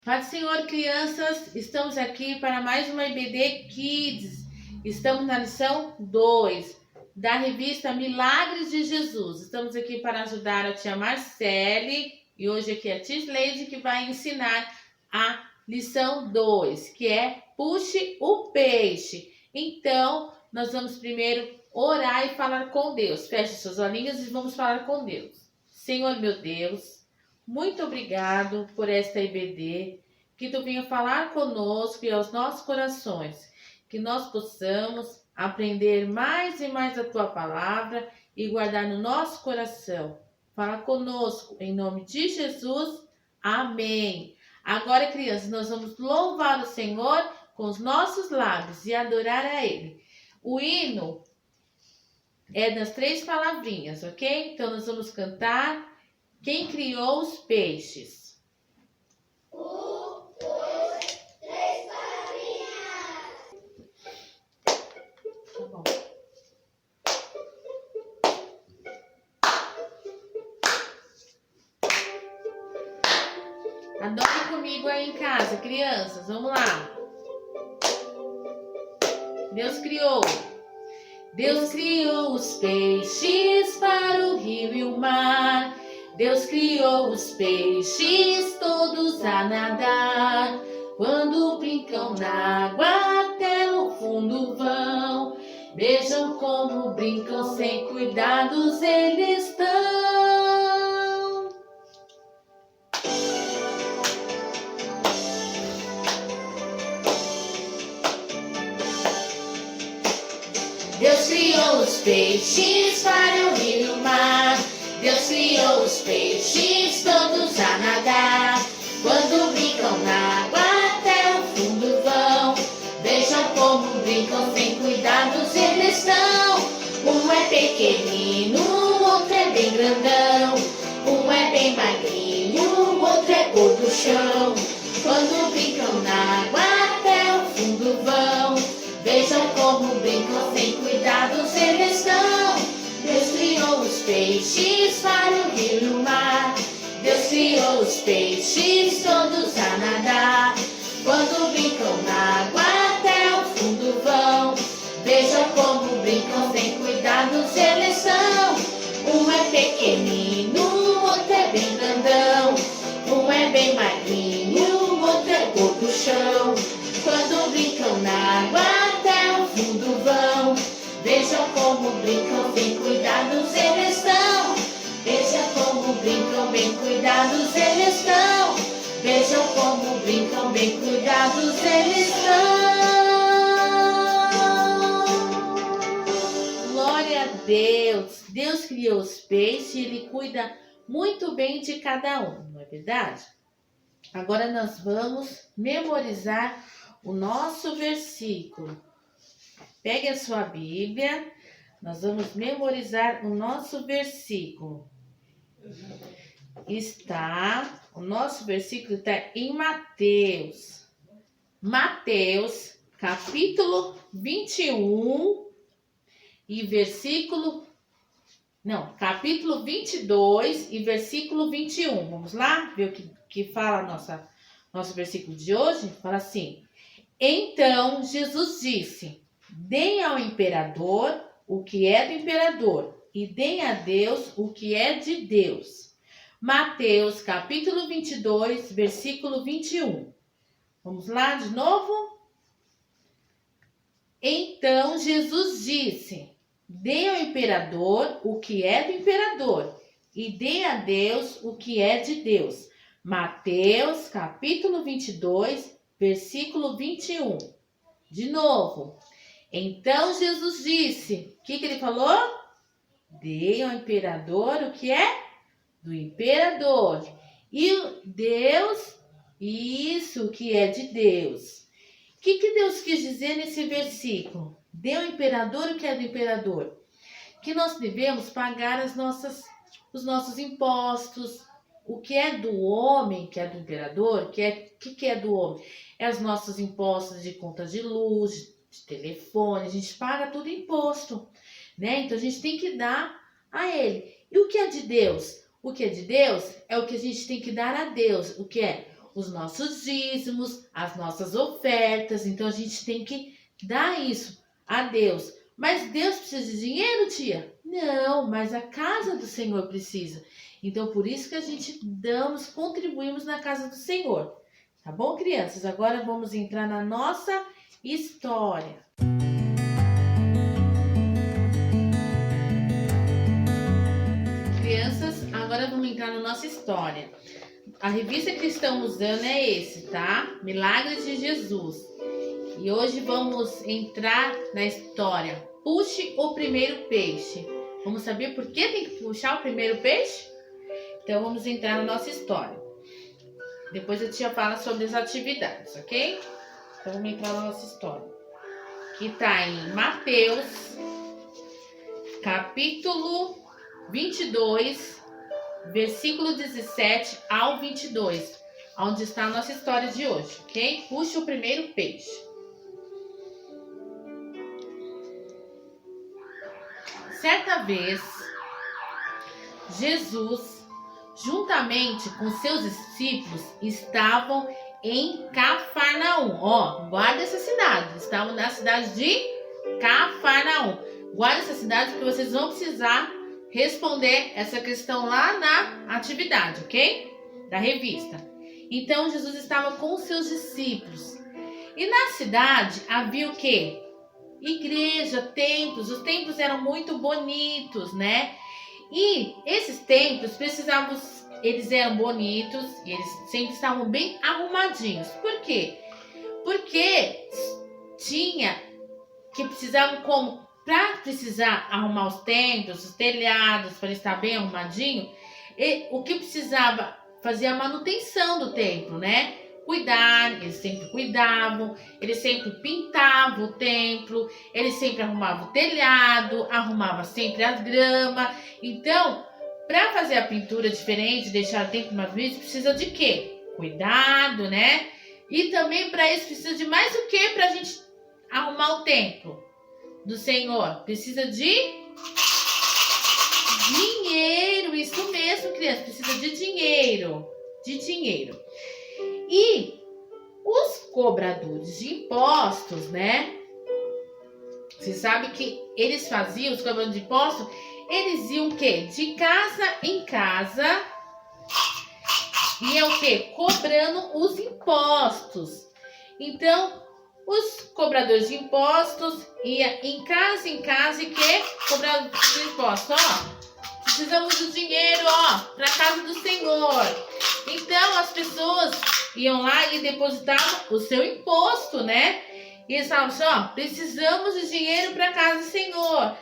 Paz do Senhor, crianças, estamos aqui para mais uma EBD Kids. Estamos na lição 2 da revista Milagres de Jesus. Estamos aqui para ajudar a tia Marcele e hoje aqui a tia Sleide que vai ensinar a lição 2, que é Puxe o Peixe. Então, nós vamos primeiro orar e falar com Deus. Feche suas olhinhas e vamos falar com Deus. Senhor, meu Deus, muito obrigado por esta EBD, que tu venha falar conosco e aos nossos corações, que nós possamos aprender mais e mais a tua palavra e guardar no nosso coração. Fala conosco, em nome de Jesus, amém. Agora, crianças, nós vamos louvar o Senhor com os nossos lábios e adorar a Ele. O hino é das 3 palavrinhas, ok? Então, nós vamos cantar Quem Criou os Peixes. 1, 2, 3 palavrinhas. Tá bom. Adore comigo aí em casa, crianças. Vamos lá. Deus criou os peixes para o rio e o mar. Deus criou os peixes todos a nadar. Quando brincam na água até o fundo vão. Vejam como brincam sem cuidados eles estão. Deus criou os peixes para o rio e o mar. Deus criou os peixes todos a nadar. Quando brincam na água até o fundo vão. Vejam como brincam sem cuidados eles estão. Um é pequenino, o outro é bem grandão. Um é bem magrinho, o outro é cor do chão. Quando brincam na água até o fundo vão. Vejam como brincam sem cuidados eles estão. Deus criou os peixes para o rio e o mar. Deus criou os peixes todos a nadar. Quando brincam na água até o fundo vão. Vejam como brincam sem cuidados eles são. Um é pequenino, o outro é bem grandão. Um é bem magrinho, o outro é cor do chão. Quando brincam na água até o fundo vão. Vejam como brincam bem cuidados eles estão. Vejam como brincam bem cuidados eles estão. Vejam como brincam bem cuidados eles estão. Glória a Deus. Deus criou os peixes e Ele cuida muito bem de cada um, não é verdade? Agora nós vamos memorizar o nosso versículo. Pegue a sua Bíblia, nós vamos memorizar o nosso versículo. O nosso versículo está em Mateus. Mateus, capítulo 21 e capítulo 22 e versículo 21. Vamos lá ver o que fala nosso versículo de hoje? Fala assim: Então Jesus disse: Deem ao imperador o que é do imperador, e deem a Deus o que é de Deus. Mateus, capítulo 22, versículo 21. Vamos lá de novo? Então Jesus disse: Deem ao imperador o que é do imperador, e deem a Deus o que é de Deus. Mateus, capítulo 22, versículo 21. De novo. Então Jesus disse, o que ele falou? Deem ao imperador o que é do imperador. E Deus, isso que é de Deus. O que Deus quis dizer nesse versículo? Dê ao imperador o que é do imperador. Que nós devemos pagar os nossos impostos. O que é do homem, que é do imperador, que é do homem? É os nossos impostos de conta de luz, de telefone, a gente paga tudo imposto, né? Então a gente tem que dar a ele. E o que é de Deus? O que é de Deus é o que a gente tem que dar a Deus. O que é? os nossos dízimos, as nossas ofertas. Então a gente tem que dar isso a Deus. Mas Deus precisa de dinheiro, tia? Não, mas a casa do Senhor precisa. Então por isso que a gente contribuímos na casa do Senhor. Tá bom, crianças? Agora vamos entrar na nossa história. Crianças, agora vamos entrar na nossa história. A revista que estamos usando é esse, tá? Milagres de Jesus. E hoje vamos entrar na história. Puxe o primeiro peixe. Vamos saber por que tem que puxar o primeiro peixe? Então vamos entrar na nossa história. Depois a tia fala sobre as atividades, ok? Então vamos entrar na nossa história. Que está em Mateus, capítulo 22, versículo 17 ao 22, onde está a nossa história de hoje, ok? Puxa o primeiro peixe. Certa vez, Jesus, juntamente com seus discípulos, estavam em Cafarnaum. Ó, guarda essa cidade. Estavam na cidade de Cafarnaum. Guarda essa cidade porque vocês vão precisar responder essa questão lá na atividade, ok? Da revista. Então, Jesus estava com seus discípulos. E na cidade havia o quê? Igreja, templos. Os templos eram muito bonitos, né? E esses templos eles eram bonitos e eles sempre estavam bem arrumadinhos. Por quê? Porque tinha que precisavam para precisar arrumar os templos, os telhados, para estar bem arrumadinho, o que precisava fazer a manutenção do templo, né? Cuidar, eles sempre cuidavam, eles sempre pintavam o templo, eles sempre arrumavam o telhado, arrumavam sempre as gramas. Então, para fazer a pintura diferente, deixar o templo mais bonito, precisa de quê? Cuidado, né? E também para isso precisa de mais o quê para a gente arrumar o templo do Senhor? Precisa de dinheiro, isso mesmo, criança, precisa de dinheiro, E os cobradores de impostos, né? Você sabe que eles faziam, os cobradores de impostos, eles iam o quê? De casa em casa, iam o quê? Cobrando os impostos. Então, os cobradores de impostos iam em casa e que cobrando os impostos. Ó, precisamos do dinheiro, ó, para a casa do Senhor. Então, as pessoas iam lá e depositavam o seu imposto, né? E eles falavam assim, ó, precisamos de dinheiro para a casa do Senhor.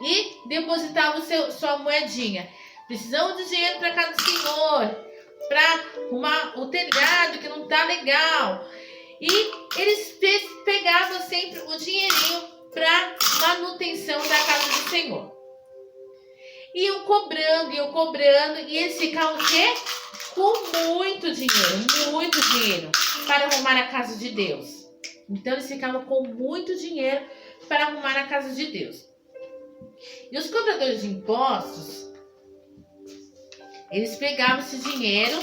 E depositavam sua moedinha. Precisamos de dinheiro para a casa do Senhor. Para arrumar o telhado que não tá legal. E eles pegavam sempre o dinheirinho para manutenção da casa do Senhor. Iam cobrando, e eles ficavam o quê? Com muito dinheiro para arrumar a casa de Deus. Então eles ficavam com muito dinheiro para arrumar a casa de Deus. E os cobradores de impostos, eles pegavam esse dinheiro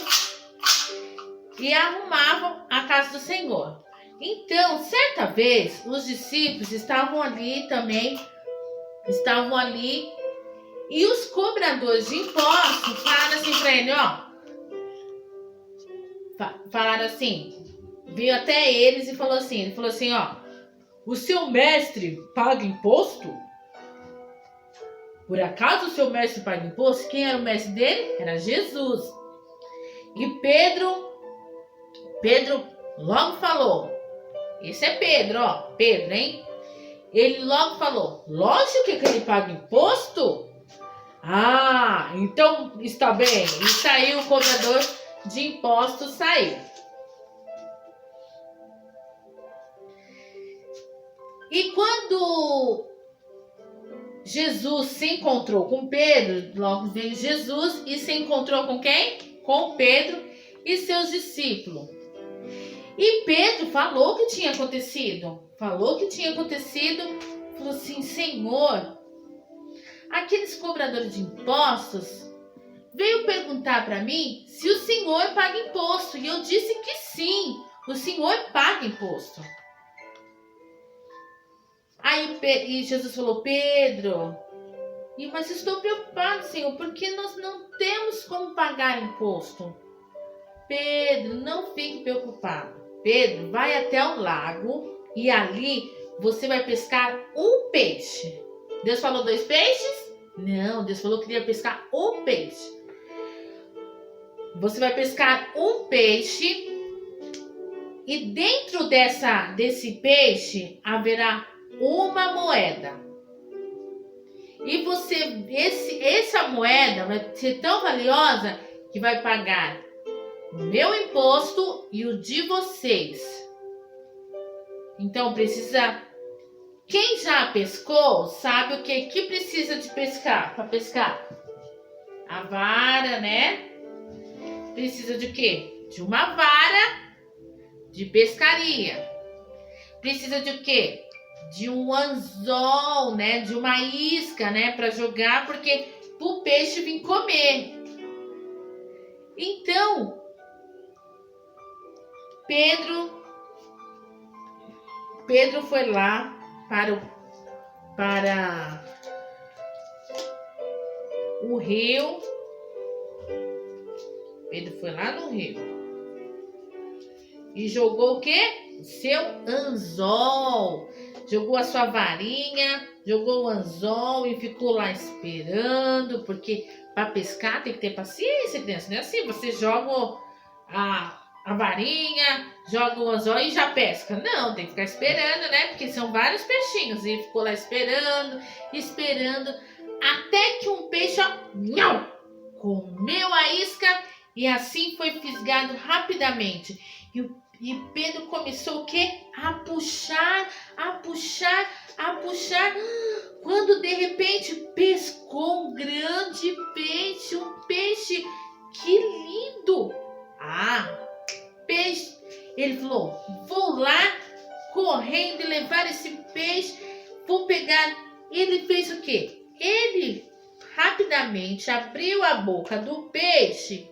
e arrumavam a casa do Senhor. Então, certa vez, os discípulos estavam ali, e os cobradores de impostos falaram assim para ele, ó. Falaram assim, veio até eles e falou assim, ó, o seu mestre paga imposto? Por acaso o seu mestre paga imposto? Quem era o mestre dele? Era Jesus. E Pedro logo falou, esse é Pedro, ó, Pedro, hein? Ele logo falou, lógico que ele paga imposto? Ah, então está bem. E saiu o cobrador de impostos, saiu. E quando Jesus se encontrou com Pedro, logo veio Jesus e se encontrou com quem? Com Pedro e seus discípulos. E Pedro falou o que tinha acontecido. Falou assim, Senhor, aqueles cobradores de impostos veio perguntar para mim se o senhor paga imposto. E eu disse que sim, o senhor paga imposto. Aí e Jesus falou, Pedro, mas estou preocupado, Senhor, porque nós não temos como pagar imposto. Pedro, não fique preocupado. Pedro, vai até o lago e ali você vai pescar um peixe. Deus falou 2 peixes? Não, Deus falou que ia pescar um peixe. Você vai pescar um peixe e dentro desse peixe haverá uma moeda. E essa moeda vai ser tão valiosa que vai pagar o meu imposto e o de vocês. Então precisa. Quem já pescou sabe o que precisa de pescar para pescar? A vara, né? Precisa de quê? De uma vara de pescaria. Precisa de quê? De um anzol, né? De uma isca, né? Para jogar, porque o peixe vir comer. Então, Pedro foi lá para o rio. Pedro foi lá no rio e jogou o quê? O seu anzol. Jogou a sua varinha, jogou o anzol e ficou lá esperando, porque para pescar tem que ter paciência, criança. Não é assim, você joga a varinha, joga o anzol e já pesca. Não, tem que ficar esperando, né? Porque são vários peixinhos. E ficou lá esperando, até que um peixe, comeu a isca e assim foi fisgado rapidamente. E Pedro começou o quê? A puxar. Quando de repente pescou um grande peixe, um peixe, que lindo! Peixe. Ele falou, vou lá correndo e levar esse peixe, vou pegar. Ele fez o quê? Ele rapidamente abriu a boca do peixe.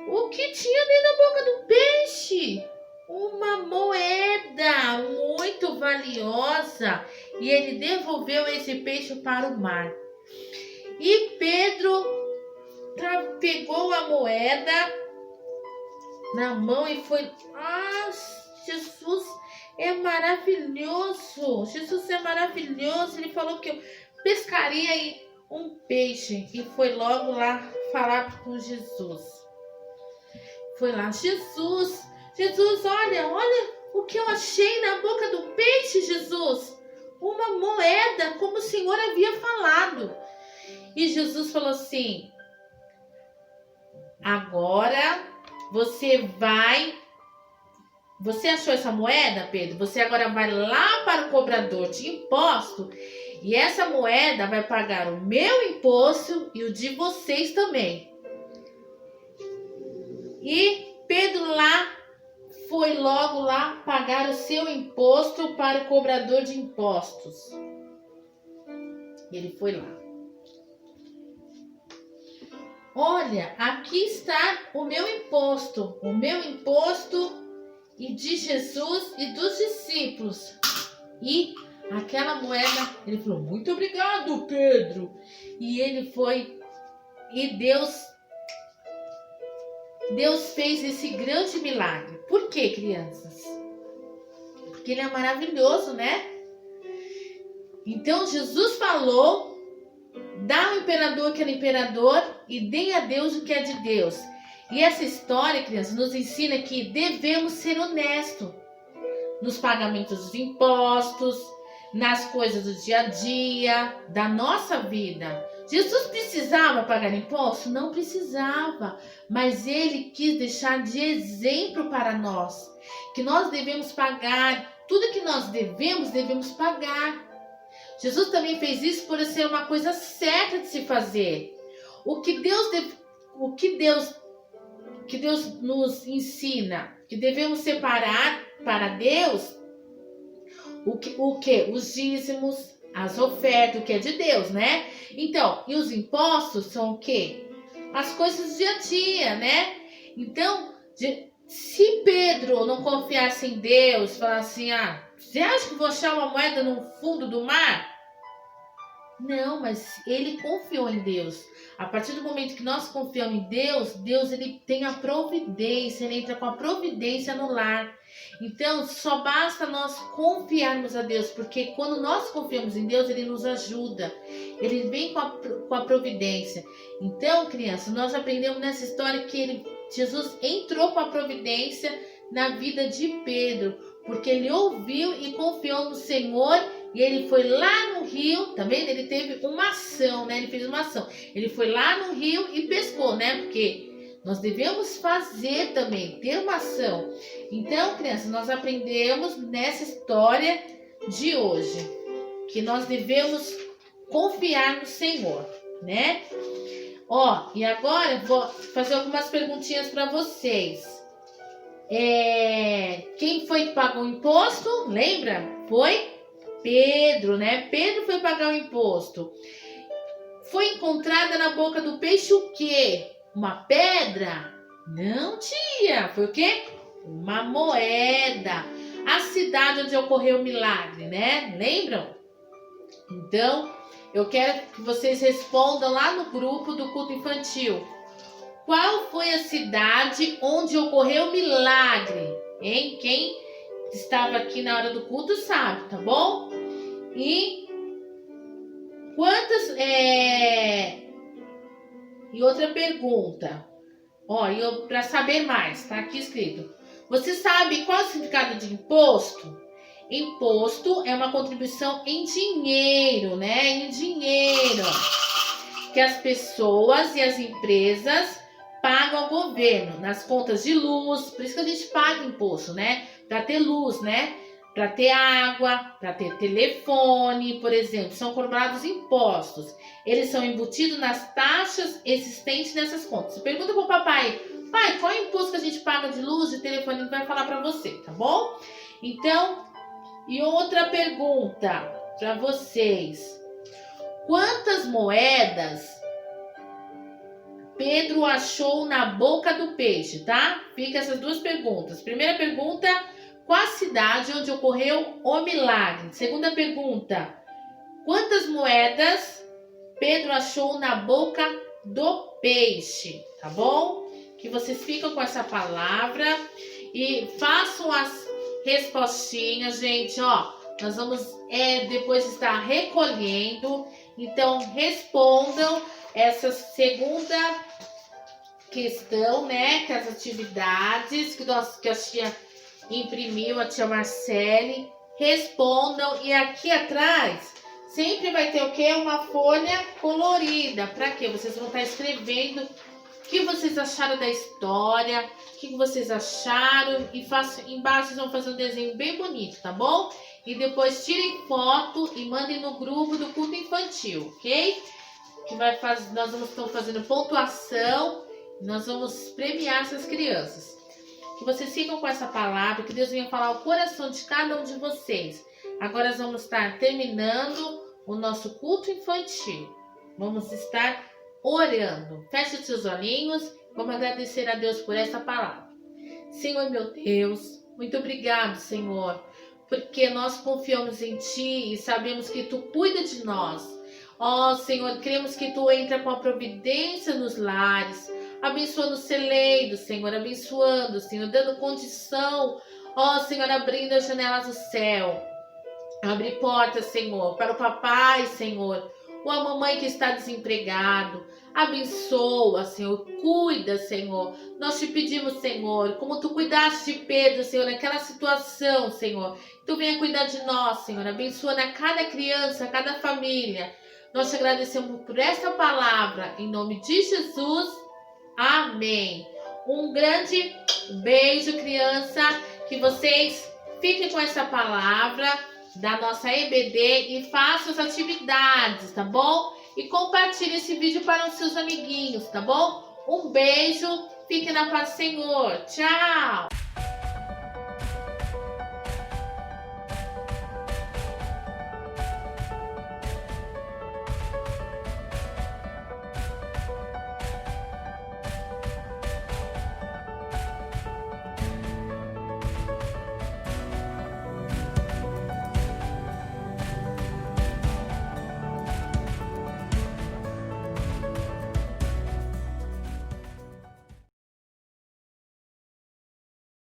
O que tinha dentro da boca do peixe? Uma moeda muito valiosa. E ele devolveu esse peixe para o mar. E Pedro pegou a moeda na mão e foi... Jesus é maravilhoso. Jesus é maravilhoso. Ele falou que eu pescaria um peixe. E foi logo lá falar com Jesus. Foi lá, Jesus, olha o que eu achei na boca do peixe, Jesus. Uma moeda, como o Senhor havia falado. E Jesus falou assim, agora você achou essa moeda, Pedro? Você agora vai lá para o cobrador de imposto e essa moeda vai pagar o meu imposto e o de vocês também. E Pedro foi logo lá pagar o seu imposto para o cobrador de impostos. Ele foi lá. Olha, aqui está o meu imposto e de Jesus e dos discípulos. E aquela moeda, ele falou, muito obrigado, Pedro. E ele foi, e Deus fez esse grande milagre. Por quê, crianças? Porque ele é maravilhoso, né? Então Jesus falou, dá ao imperador o que é do imperador e dê a Deus o que é de Deus. E essa história, crianças, nos ensina que devemos ser honestos nos pagamentos dos impostos, nas coisas do dia a dia, da nossa vida. Jesus precisava pagar imposto? Não precisava, mas ele quis deixar de exemplo para nós, que nós devemos pagar, tudo que nós devemos pagar. Jesus também fez isso por ser uma coisa certa de se fazer. O que Deus nos ensina, que devemos separar para Deus, o que? Os dízimos, as ofertas, o que é de Deus, né? Então, e os impostos são o quê? as coisas do dia a dia, né? Então, se Pedro não confiasse em Deus, falasse assim, você acha que vou achar uma moeda no fundo do mar? Não, mas ele confiou em Deus. A partir do momento que nós confiamos em Deus, Deus ele tem a providência, ele entra com a providência no lar. Então, só basta nós confiarmos a Deus, porque quando nós confiamos em Deus, ele nos ajuda. Ele vem com a providência. Então, crianças, nós aprendemos nessa história que Jesus entrou com a providência na vida de Pedro, porque ele ouviu e confiou no Senhor. E ele foi lá no rio, tá vendo? Ele teve uma ação, né? Ele fez uma ação. Ele foi lá no rio e pescou, né? Porque nós devemos fazer também, ter uma ação. Então, crianças, nós aprendemos nessa história de hoje que nós devemos confiar no Senhor, né? E agora eu vou fazer algumas perguntinhas para vocês. Quem foi que pagou o imposto? Lembra? Foi Pedro, né? Pedro foi pagar o imposto. Foi encontrada na boca do peixe o quê? Uma pedra? Não, tia. Foi o quê? Uma moeda. A cidade onde ocorreu o milagre, né? Lembram? Então, eu quero que vocês respondam lá no grupo do culto infantil. Qual foi a cidade onde ocorreu o milagre? Hein? Quem estava aqui na hora do culto sabe, tá bom? E quantas... E outra pergunta. Para saber mais, tá aqui escrito. Você sabe qual é o significado de imposto? Imposto é uma contribuição em dinheiro, né? Em dinheiro. Que as pessoas e as empresas pagam ao governo nas contas de luz. Por isso que a gente paga imposto, né? Para ter luz, né? Para ter água, para ter telefone, por exemplo. São cobrados impostos. Eles são embutidos nas taxas existentes nessas contas. Você pergunta para o papai, pai, qual é o imposto que a gente paga de luz, de telefone? Ele vai falar para você, tá bom? Então, e outra pergunta para vocês. Quantas moedas Pedro achou na boca do peixe, tá? Fica essas duas perguntas. Primeira pergunta, qual a cidade onde ocorreu o milagre? Segunda pergunta, quantas moedas Pedro achou na boca do peixe? Tá bom? Que vocês ficam com essa palavra e façam as respostinhas, gente, nós vamos depois estar recolhendo, então respondam essa segunda questão, né, que as atividades que a tia imprimiu, a tia Marcele, respondam, e aqui atrás sempre vai ter o quê? Uma folha colorida, para quê? Vocês vão estar escrevendo o que vocês acharam da história, o que vocês acharam, e embaixo vocês vão fazer um desenho bem bonito, tá bom? E depois tirem foto e mandem no grupo do culto infantil, ok? Nós vamos estar fazendo pontuação, nós vamos premiar essas crianças. Que vocês sigam com essa palavra, que Deus venha falar ao coração de cada um de vocês. Agora nós vamos estar terminando o nosso culto infantil. Vamos estar orando. Feche os seus olhinhos. Vamos agradecer a Deus por essa palavra. Senhor meu Deus, muito obrigado, Senhor, porque nós confiamos em Ti e sabemos que Tu cuida de nós. Senhor, cremos que Tu entra com a providência nos lares, abençoando os celeiros, Senhor, abençoando, Senhor, dando condição, Senhor, abrindo as janelas do céu. Abre portas, Senhor, para o papai, Senhor, ou a mamãe que está desempregado. Abençoa, Senhor, cuida, Senhor. Nós te pedimos, Senhor, como Tu cuidaste de Pedro, Senhor, naquela situação, Senhor. Tu venha cuidar de nós, Senhor, abençoando a cada criança, a cada família. Nós te agradecemos por essa palavra, em nome de Jesus, amém. Um grande beijo, criança, que vocês fiquem com essa palavra da nossa EBD e façam as atividades, tá bom? E compartilhe esse vídeo para os seus amiguinhos, tá bom? Um beijo, fique na paz do Senhor, tchau!